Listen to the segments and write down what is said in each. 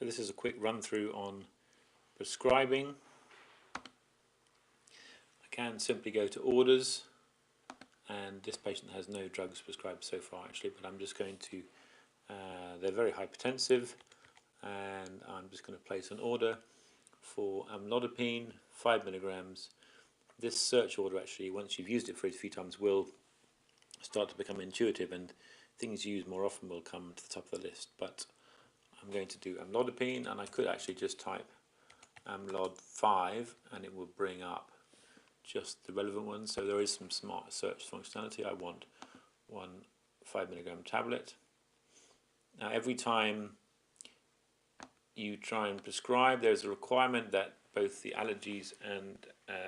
So this is a quick run through on prescribing. I can simply go to orders, and this patient has no drugs prescribed so far actually, but I'm just going to, they're very hypertensive, and I'm just going to place an order for amlodipine 5 milligrams. This search order actually, once you've used it for a few times, will start to become intuitive, and things used more often will come to the top of the list. But I'm going to do amlodipine, and I could actually just type amlod 5 and it will bring up just the relevant ones. So there is some smart search functionality. I want one 5 milligram tablet. Now every time you try and prescribe, there's a requirement that both the allergies and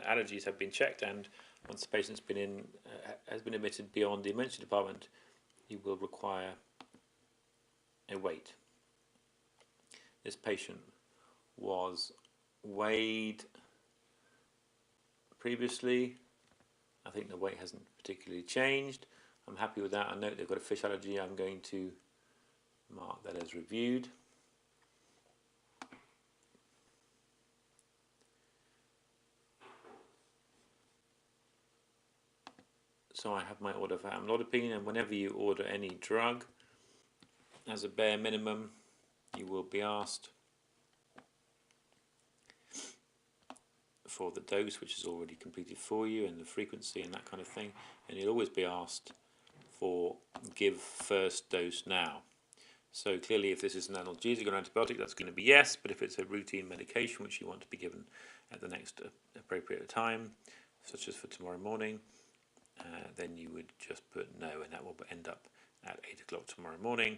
allergies have been checked, and once the patient's been has been admitted beyond the emergency department, you will require a wait. This patient was weighed previously. I think the weight hasn't particularly changed. I'm happy with that. I note they've got a fish allergy. I'm going to mark that as reviewed. So I have my order for amlodipine, and whenever you order any drug, as a bare minimum, you will be asked for the dose, which is already completed for you, and the frequency and that kind of thing, and you'll always be asked for give first dose now. So clearly if this is an analgesic or antibiotic, that's going to be yes, but if it's a routine medication which you want to be given at the next appropriate time, such as for tomorrow morning, then you would just put no, and that will end up at 8 o'clock tomorrow morning.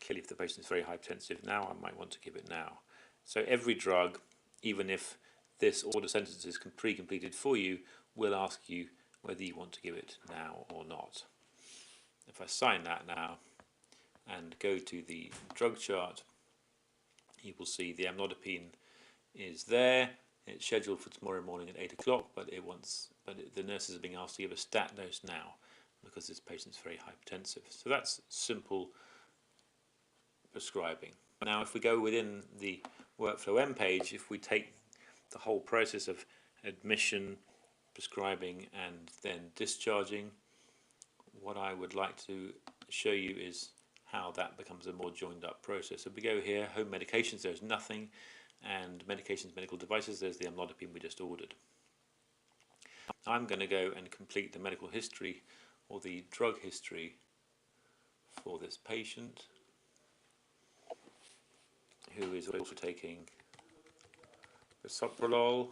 Clearly if the patient is very hypertensive now, I might want to give it now. So every drug, even if this order sentence is pre-completed for you, will ask you whether you want to give it now or not. If I sign that now and go to the drug chart, you will see the amlodipine is there. It's scheduled for tomorrow morning at 8 o'clock, but the nurses are being asked to give a stat dose now because this patient's very hypertensive. So that's simple prescribing. Now if we go within the workflow M page, if we take the whole process of admission, prescribing and then discharging, what I would like to show you is how that becomes a more joined up process. So we go here, home medications, there's nothing, and medications, medical devices, there's the amlodipine we just ordered. I'm going to go and complete the medical history or the drug history for this patient, who is also taking bisoprolol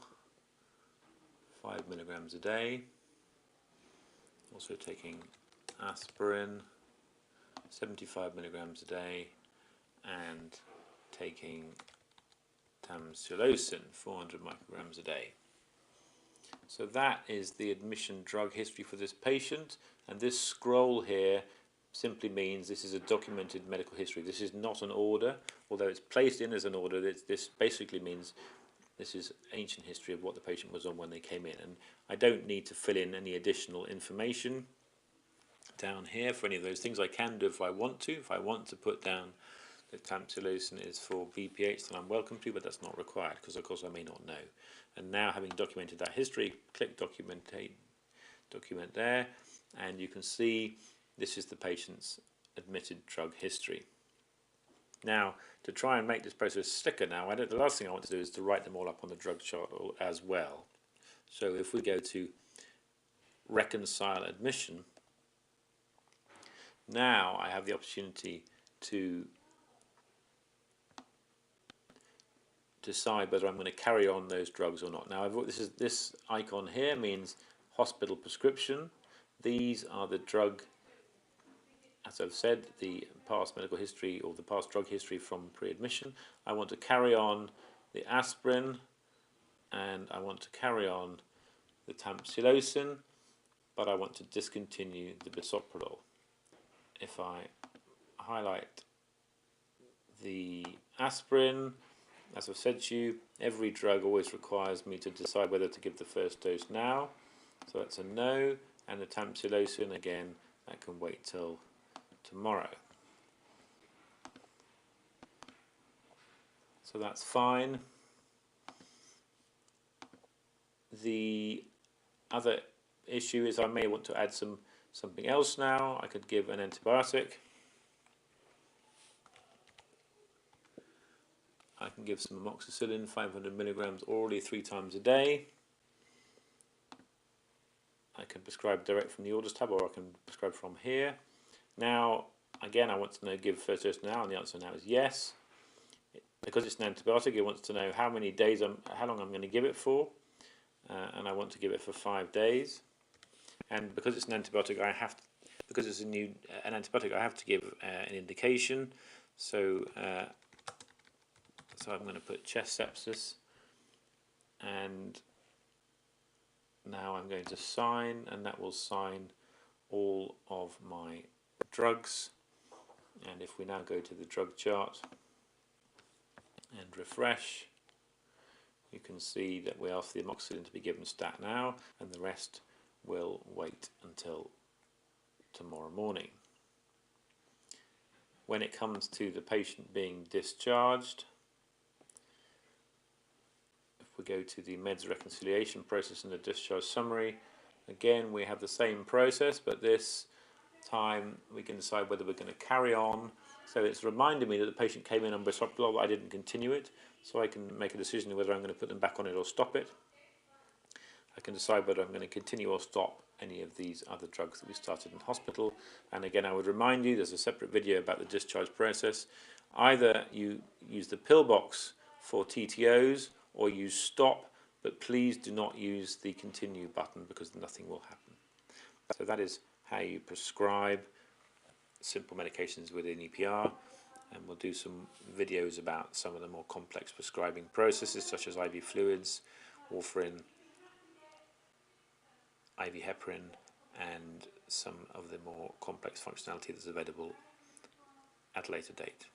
5 milligrams a day, also taking aspirin 75 milligrams a day, and taking tamsulosin 400 micrograms a day. So that is the admission drug history for this patient, and this scroll here simply means this is a documented medical history. This is not an order, although it's placed in as an order. This basically means this is ancient history of what the patient was on when they came in, and I don't need to fill in any additional information down here for any of those things. I can do if I want to. If I want to put down that tamsulosin is for BPH, then I'm welcome to, but that's not required because of course I may not know. And now, having documented that history, click document there, and you can see this is the patient's admitted drug history. Now, to try and make this process slicker now, the last thing I want to do is to write them all up on the drug chart as well. So if we go to reconcile admission, now I have the opportunity to decide whether I'm going to carry on those drugs or not. Now, this icon here means hospital prescription. These are the drug, as I've said, the past medical history or the past drug history from pre-admission. I want to carry on the aspirin, and I want to carry on the tamsulosin, but I want to discontinue the bisoprolol. If I highlight the aspirin, as I've said to you, every drug always requires me to decide whether to give the first dose now, so that's a no, and the tamsulosin, again, that can wait till tomorrow. So that's fine. The other issue is I may want to add something else now. I could give an antibiotic. I can give some amoxicillin, 500 milligrams orally 3 times a day. I can prescribe direct from the orders tab, or I can prescribe from here. Now, again, I want to know, give first dose now, and the answer now is yes. Because it's an antibiotic, it wants to know how many days, how long I'm going to give it for, and I want to give it for 5 days. And because it's an antibiotic, because it's an antibiotic, I have to give an indication. So I'm going to put chest sepsis, and now I'm going to sign, and that will sign all of my drugs. And if we now go to the drug chart and refresh, you can see that we ask the amoxicillin to be given stat now, and the rest will wait until tomorrow morning. When it comes to the patient being discharged, if we go to the meds reconciliation process and the discharge summary, again we have the same process, but this time we can decide whether we're going to carry on. So it's reminding me that the patient came in on bisoprolol, but I didn't continue it, so I can make a decision whether I'm going to put them back on it or stop it. I can decide whether I'm going to continue or stop any of these other drugs that we started in hospital. And again, I would remind you, there's a separate video about the discharge process. Either you use the pill box for TTOs or you stop, but please do not use the continue button because nothing will happen. So that is how you prescribe simple medications within EPR, and we'll do some videos about some of the more complex prescribing processes such as IV fluids, warfarin, IV heparin, and some of the more complex functionality that's available at a later date.